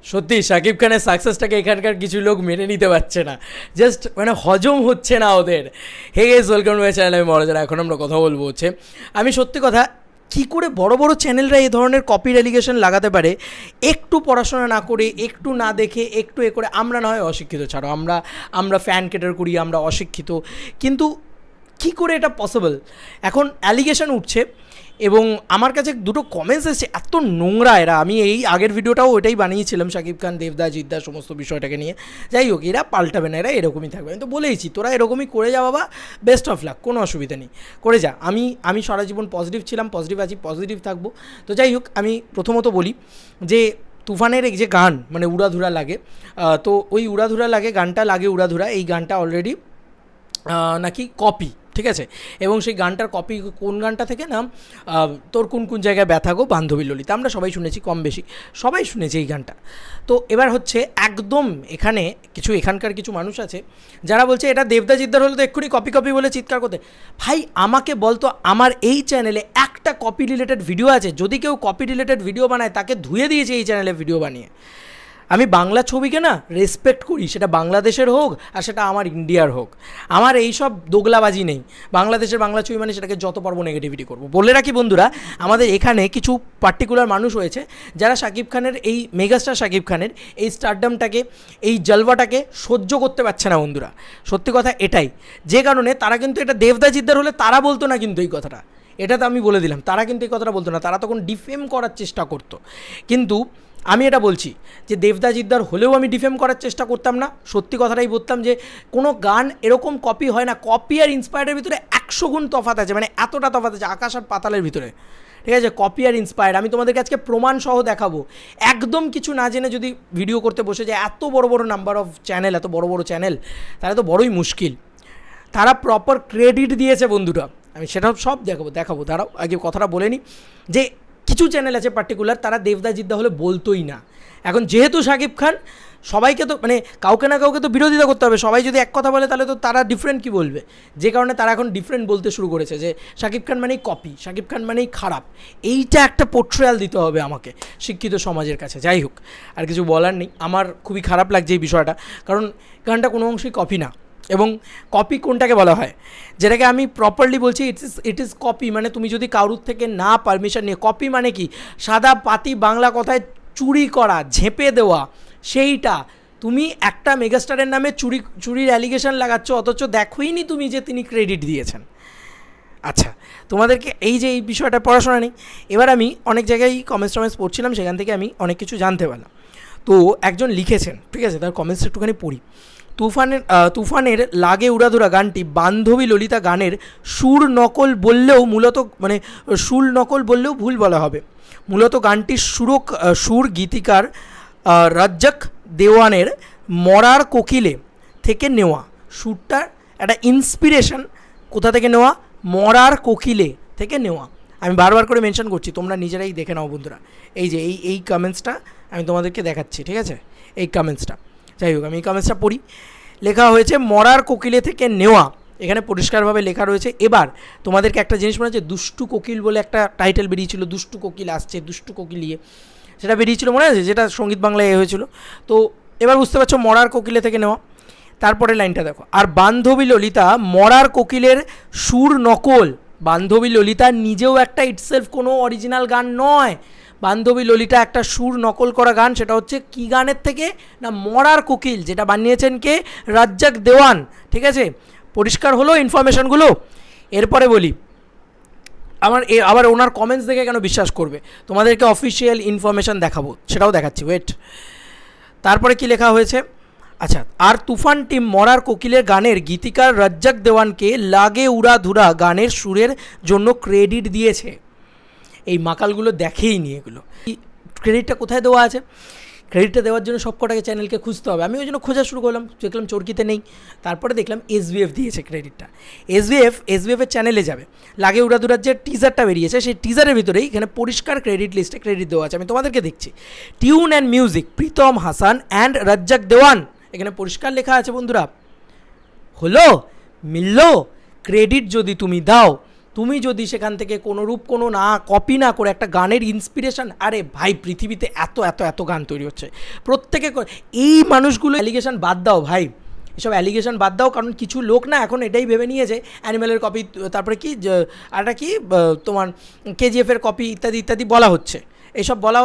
সত্যি শাকিব খানের সাকসেসটাকে এখানকার কিছু লোক মেনে নিতে পারছে না, জাস্ট মানে হজম হচ্ছে না ওদের। Hey guys, welcome to my channel. আমি মহারাজারা। এখন আমরা কথা বলবো হচ্ছে, আমি সত্যি কথা, কী করে বড় বড় চ্যানেলরা এই ধরনের কপির অ্যালিগেশন লাগাতে পারে, একটু পড়াশোনা না করে, একটু না দেখে, একটু এ করে। আমরা না হয় অশিক্ষিত, ছাড়ো, আমরা ফ্যান ক্যাটার করি, আমরা অশিক্ষিত, কিন্তু কী করে এটা পসিবল? এখন অ্যালিগেশন উঠছে এবং আমার কাছে দুটো কমেন্টস এসেছে, এত নোংরা এরা। আমি এই আগের ভিডিওটাও ওইটাই বানিয়েছিলাম শাকিব খান, দেবদা, জিদ্দা সমস্ত বিষয়টাকে নিয়ে। যাই হোক, এরা পাল্টাবে না, এরা এরকমই থাকবে। আমি তো বলেইছি, তোরা এরকমই করে যা বাবা, বেস্ট অফ লাক, কোনো অসুবিধা নেই, করে যা। আমি সারা জীবন পজিটিভ ছিলাম, পজিটিভ আছি, পজিটিভ থাকবো। তো যাই হোক, আমি প্রথমত বলি যে তুফানের এই যে গান, মানে উড়াধুরা লাগে, তো ওই উড়াধুরা লাগে গানটা, লাগে উড়াধুরা, এই গানটা অলরেডি নাকি কপি, ঠিক আছে? এবং সেই গানটার কপি কোন গানটা থেকে না, তোর কোন কোন জায়গায় ব্যথা গো বান্ধবী ললিতা, আমরা সবাই শুনেছি, কম বেশি সবাই শুনেছি এই গানটা। তো এবার হচ্ছে একদম এখানে এখানকার কিছু মানুষ আছে যারা বলছে এটা দেবদা জিদ্দার হলে তো এক্ষুনি কপি কপি বলে চিৎকার করতে। ভাই আমাকে বলতো, আমার এই চ্যানেলে একটা কপি রিলেটেড ভিডিও আছে? যদি কেউ কপি রিলেটেড ভিডিও বানায় তাকে ধুয়ে দিয়েছে এই চ্যানেলে ভিডিও বানিয়ে। আমি বাংলা ছবিকে না রেসপেক্ট করি, সেটা বাংলাদেশের হোক আর সেটা আমার ইন্ডিয়ার হোক। আমার এই সব দোগলাবাজি নেই। বাংলাদেশের বাংলা ছবি মানে সেটাকে যত পারবো নেগেটিভিটি করবো। বলে রাখি বন্ধুরা, আমাদের এখানে কিছু পার্টিকুলার মানুষ হয়েছে যারা শাকিব খানের, এই মেগাস্টার শাকিব খানের এই স্টারডামটাকে, এই জলওয়াটাকে সহ্য করতে পারছে না বন্ধুরা। সত্যি কথা এটাই, যে কারণে তারা কিন্তু এটা দেবদা জিদ্দার হলে তারা বলতো না কিন্তু এই কথাটা। এটা তো আমি বলে দিলাম, তারা কিন্তু এই কথাটা বলতো না, তারা তখন ডিফেম করার চেষ্টা করতো। কিন্তু আমি এটা বলছি যে দেবদা জিদ্দার হলেও আমি ডিফেম করার চেষ্টা করতাম না, সত্যি কথাটাই বলতাম যে কোনো গান এরকম কপি হয় না। কপি আর ইন্সপায়ার্ডের ভিতরে 100 গুণ তফাৎ আছে, মানে এতটা তফাৎ আছে আকাশ আর পাতালের ভিতরে, ঠিক আছে? কপি আর ইন্সপায়ার্ড আমি তোমাদেরকে আজকে প্রমাণ সহ দেখাবো। একদম কিছু না জেনে যদি ভিডিও করতে বসে যায়, এত বড় বড় নাম্বার অফ চ্যানেল, এত বড় বড় চ্যানেল, তাহলে তো বড়ই মুশকিল। তারা প্রপার ক্রেডিট দিয়েছে বন্ধুরা, আমি সেটাও সব দেখাবো। দাঁড়াও, আগে কথাটা বলে নিই যে কিছু চ্যানেল আছে পার্টিকুলার, তারা দেবদা জিদ্দা হলে বলতোই না। এখন যেহেতু শাকিব খান, সবাইকে তো মানে কাউকে না কাউকে তো বিরোধিতা করতে হবে। সবাই যদি এক কথা বলে তাহলে তো তারা ডিফারেন্ট কী বলবে? যে কারণে তারা এখন ডিফারেন্ট বলতে শুরু করেছে যে শাকিব খান মানেই কপি, শাকিব খান মানেই খারাপ। এইটা একটা পোর্ট্রেয়াল দিতে হবে আমাকে শিক্ষিত সমাজের কাছে। যাই হোক, আর কিছু বলার নেই। আমার খুবই খারাপ লাগছে এই বিষয়টা, কারণ গানটা কোনো অংশেই কপি না। এবং কপি কোনটাকে বলা হয়, যেটাকে আমি প্রপারলি বলছি, ইট ইজ কপি। মানে তুমি যদি কারুর থেকে না পারমিশন নিয়ে, কপি মানে কি, সাদা পাতি বাংলা কথায় চুরি করা, ঝেঁপে দেওয়া, সেইটা। তুমি একটা মেগাস্টারের নামে চুরির অ্যালিগেশন লাগাচ্ছ, অথচ দেখোই নি তুমি যে তিনি ক্রেডিট দিয়েছেন। আচ্ছা, তোমাদেরকে এই যে এই বিষয়টা পড়াশোনা নেই। এবার আমি অনেক জায়গায় কমেন্টস পড়ছিলাম, সেখান থেকে আমি অনেক কিছু জানতে পারলাম। তো একজন লিখেছেন, ঠিক আছে, তার কমেন্টস একটুখানি পড়ি। তুফানের লাগে উড়াধুরা গানটি বান্ধবী ললিতা গানের সুর নকল বললেও ভুল বলা হবে। মূলত গানটির সুর গীতিকার রাজ্জাক দেওয়ানের মরার কোকিলে থেকে নেওয়া। সুরটার একটা ইন্সপিরেশন কোথা থেকে নেওয়া? মরার কোকিলে থেকে নেওয়া। আমি বারবার করে মেনশন করছি, তোমরা নিজেরাই দেখে নাও বন্ধুরা। এই যে এই কমেন্টসটা আমি তোমাদেরকে দেখাচ্ছি, ঠিক আছে? এই কমেন্টসটা, যাই হোক, আমি এই কমেন্টসটা পড়ি। লেখা হয়েছে মরার কোকিলে থেকে নেওয়া, এখানে পরিষ্কারভাবে লেখা রয়েছে। এবার তোমাদেরকে একটা জিনিস মনে আছে, দুষ্টু কোকিল বলে একটা টাইটেল বেরিয়েছিল, দুষ্টু কোকিল আসছে, দুষ্টু কোকিল ইয়ে, সেটা বেরিয়েছিল মনে আছে, যেটা সঙ্গীত বাংলায় হয়েছিল। তো এবার বুঝতে পারছো মরার কোকিলে থেকে নেওয়া। তারপরে লাইনটা দেখো, আর বান্ধবী ললিতা মরার কোকিলের সুর নকল। বান্ধবী ললিতা নিজেও একটা ইটসেলফ কোনো অরিজিনাল গান নয়। বান্ধবী ললিতা একটা সুর নকল করা গান। সেটা হচ্ছে কি গানের থেকে না, মরার কোকিল, যেটা বানিয়েছেন কে? রাজ্জাক দেওয়ান, ঠিক আছে? পরিষ্কার হলো ইনফরমেশনগুলো। এরপরে বলি, আবার ওনার কমেন্টস দেখে কেন বিশ্বাস করবে? তোমাদেরকে অফিসিয়াল ইনফরমেশান দেখাবো, সেটাও দেখাচ্ছি, ওয়েট। তারপরে কি লেখা হয়েছে? আচ্ছা, আর তুফান টিম মরার কোকিলের গানের গীতিকার রাজ্জাক দেওয়ানকে লাগে উড়াধুরা গানের সুরের জন্য ক্রেডিট দিয়েছে। এই মাকালগুলো দেখেই নি এগুলো। ক্রেডিটটা কোথায় দেওয়া আছে? ক্রেডিটটা দেওয়ার জন্য সব কটাকে চ্যানেলকে খুঁজতে হবে। আমি ওই জন্য খোঁজা শুরু করলাম, দেখলাম চরকিতে নেই। তারপরে দেখলাম SBF দিয়েছে ক্রেডিটটা। SBF-এর চ্যানেলে যাবে, লাগে উড়াধুরার যে টিজারটা বেরিয়েছে, সেই টিজারের ভিতরেই এখানে পরিষ্কার ক্রেডিট লিস্টে ক্রেডিট দেওয়া আছে। আমি তোমাদেরকে দেখছি, tune and music Pritam Hasan and Razzak Dewan, এখানে পরিষ্কার লেখা আছে বন্ধুরা। হলো, মিললো। ক্রেডিট যদি তুমি দাও তুমি যদি সেখান থেকে কোনো না কপি না করে একটা গানের ইন্সপিরেশন, আরে ভাই পৃথিবীতে এত এত এত গান তৈরি হচ্ছে প্রত্যেকে, এই মানুষগুলো অ্যালিগেশন বাদ দাও ভাই, এসব অ্যালিগেশন বাদ দাও, কারণ কিছু লোক না এখন এটাই ভেবে নিয়েছে অ্যানিমেলের কপি, তারপরে কি আরটা কি তোমার কেজিএফের কপি ইত্যাদি ইত্যাদি বলা হচ্ছে, এইসব বলা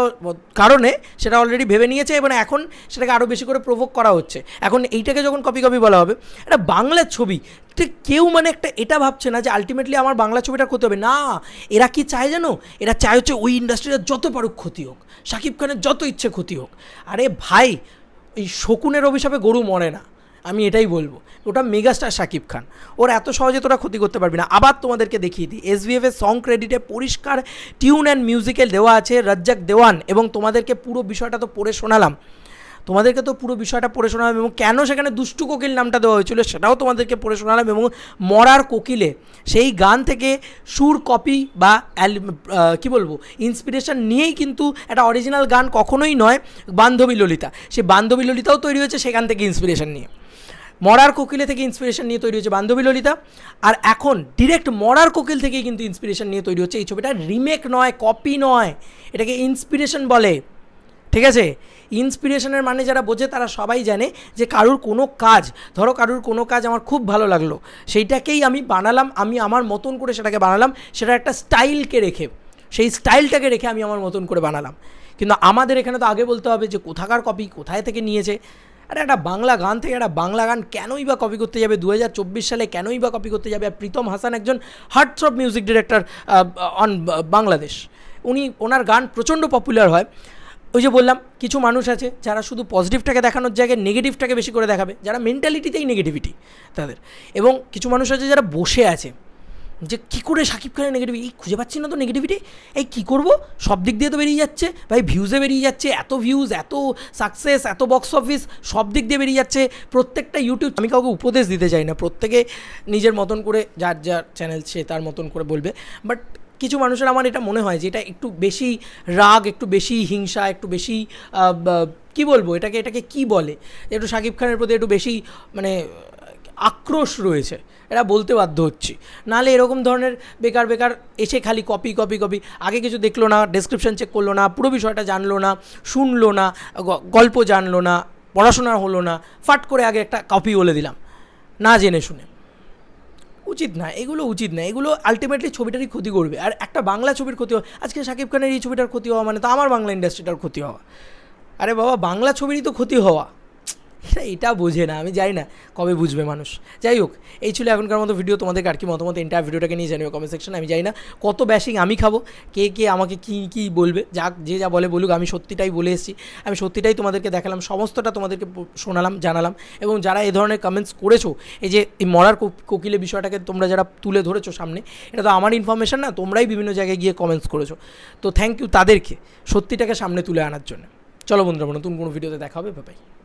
কারণে সেটা অলরেডি ভেবে নিয়েছে এবং এখন সেটাকে আরও বেশি করে প্রভোগ করা হচ্ছে। এখন এইটাকে যখন কপি বলা হবে, এটা বাংলার ছবি, কেউ মানে একটা এটা ভাবছে না যে আলটিমেটলি আমার বাংলা ছবিটা ক্ষতি হবে না। এরা কি চায় জানো, এরা চায় হচ্ছে ওই ইন্ডাস্ট্রিটা যত পারুক ক্ষতি হোক, শাকিব খানের যত ইচ্ছে ক্ষতি হোক। আরে ভাই এই শকুনের অভিশাপে গরু মরে না, আমি এটাই বলবো, ওটা মেগাস্টার শাকিব খান, ওর এত সহজে তোরা ক্ষতি করতে পারবি না। আবার তোমাদেরকে দেখিয়ে দিই, এসভিএফের সং ক্রেডিটে পরিষ্কার টিউন অ্যান্ড মিউজিক্যাল দেওয়া আছে রাজ্জাক দেওয়ান, এবং তোমাদেরকে পুরো বিষয়টা তো পড়ে শোনালাম, এবং কেন সেখানে দুষ্টু কোকিল নামটা দেওয়া হয়েছিল সেটাও তোমাদেরকে পড়ে শোনালাম, এবং মরার কোকিলে সেই গান থেকে সুর কপি বা কী বলবো ইন্সপিরেশন নিয়েই কিন্তু একটা অরিজিনাল গান কখনোই নয় বান্ধবী ললিতা, সেই বান্ধবী ললিতাও তৈরি হয়েছে সেখান থেকে ইন্সপিরেশন নিয়ে, মরার কোকিলে থেকে ইন্সপিরেশন নিয়ে তৈরি হচ্ছে বান্ধবী ললিতা, আর এখন ডিরেক্ট মরার কোকিল থেকেই কিন্তু ইন্সপিরেশন নিয়ে তৈরি হচ্ছে এই ছবিটা। রিমেক নয়, কপি নয়, এটাকে ইন্সপিরেশন বলে, ঠিক আছে? ইন্সপিরেশনের মানে যারা বোঝে তারা সবাই জানে যে কারুর কোনো কাজ, ধরো কারুর কোনো কাজ আমার খুব ভালো লাগলো, সেইটাকেই আমি বানালাম, আমি আমার মতন করে সেটাকে বানালাম, সেটা একটা স্টাইলকে রেখে, সেই স্টাইলটাকে রেখে আমি আমার মতন করে বানালাম। কিন্তু আমাদের এখানে তো আগে বলতে হবে যে কোথাকার কপি, কোথায় থেকে নিয়েছে। আরে একটা বাংলা গান থেকে একটা বাংলা গান কেনই বা কপি করতে যাবে 2024 সালে, কেনই বা কপি করতে যাবে? আর প্রীতম হাসান একজন heartthrob music director on Bangladesh, ওনার গান প্রচণ্ড পপুলার হয়। ওই যে বললাম কিছু মানুষ আছে যারা শুধু পজিটিভটাকে দেখানোর জায়গায় নেগেটিভটাকে বেশি করে দেখাবে, যারা মেন্টালিটিতেই নেগেটিভিটি তাদের, এবং কিছু মানুষ আছে যারা বসে আছে যে কী করে শাকিব খানের নেগেটিভিটি, এই খুঁজে পাচ্ছি না তো নেগেটিভিটি, এই কী করবো, সব দিক দিয়ে তো বেরিয়ে যাচ্ছে ভাই, ভিউজে বেরিয়ে যাচ্ছে, এত ভিউজ, এত সাকসেস, এত বক্স অফিস, সব দিক দিয়ে বেরিয়ে যাচ্ছে প্রত্যেকটা ইউটিউব। আমি কাউকে উপদেশ দিতে চাই না, প্রত্যেকে নিজের মতন করে যার চ্যানেল সে তার মতন করে বলবে, বাট কিছু মানুষের আমার এটা মনে হয় যে এটা একটু বেশি রাগ, একটু বেশি হিংসা, একটু বেশি কী বলবো এটাকে কি বলে, একটু শাকিব খানের প্রতি একটু বেশি মানে আক্রোশ রয়েছে, এটা বলতে বাধ্য হচ্ছি। নাহলে এরকম ধরনের বেকার এসে খালি কপি, আগে কিছু দেখলো না, ডেসক্রিপশন চেক করলো না, পুরো বিষয়টা জানলো না, শুনলো না, গল্প জানলো না, পড়াশোনা হলো না, ফাট করে আগে একটা কপি বলে দিলাম না জেনে শুনে। উচিত না, এগুলো উচিত না, এগুলো আলটিমেটলি ছবিটারই ক্ষতি করবে। আর একটা বাংলা ছবির ক্ষতি হওয়া, আজকে শাকিব খানের এই ছবিটার ক্ষতি হওয়া মানে তো আমার বাংলা ইন্ডাস্ট্রিটার ক্ষতি হওয়া। আরে বাবা বাংলা ছবিরই তো ক্ষতি হওয়া, এটা বোঝে না, আমি জানি না কবে বুঝবে মানুষ। যাই হোক, এই ছিল এখনকার মতো ভিডিও। তোমাদেরকে আর কি মতামত এন্টায়ার ভিডিওটাকে নিয়ে জানিও কমেন্ট সেকশনে। আমি জানি না কত ব্যাশিং আমি খাবো, কে আমাকে কী বলবে, যে যা বলে বলুক, আমি সত্যিটাই বলে এসেছি, আমি সত্যিটাই তোমাদেরকে দেখালাম, সমস্তটা তোমাদেরকে শোনালাম, জানালাম। এবং যারা এই ধরনের কমেন্টস করেছো, এই যে এই মরার কোকিলের বিষয়টাকে তোমরা যারা তুলে ধরেছো সামনে, এটা তো আমার ইনফরমেশন না, তোমরাই বিভিন্ন জায়গায় গিয়ে কমেন্টস করেছো, তো থ্যাংক ইউ তাদেরকে সত্যিটাকে সামনে তুলে আনার জন্য। চলো বন্ধুরা, নতুন কোনো ভিডিওতে দেখা হবে, বাই।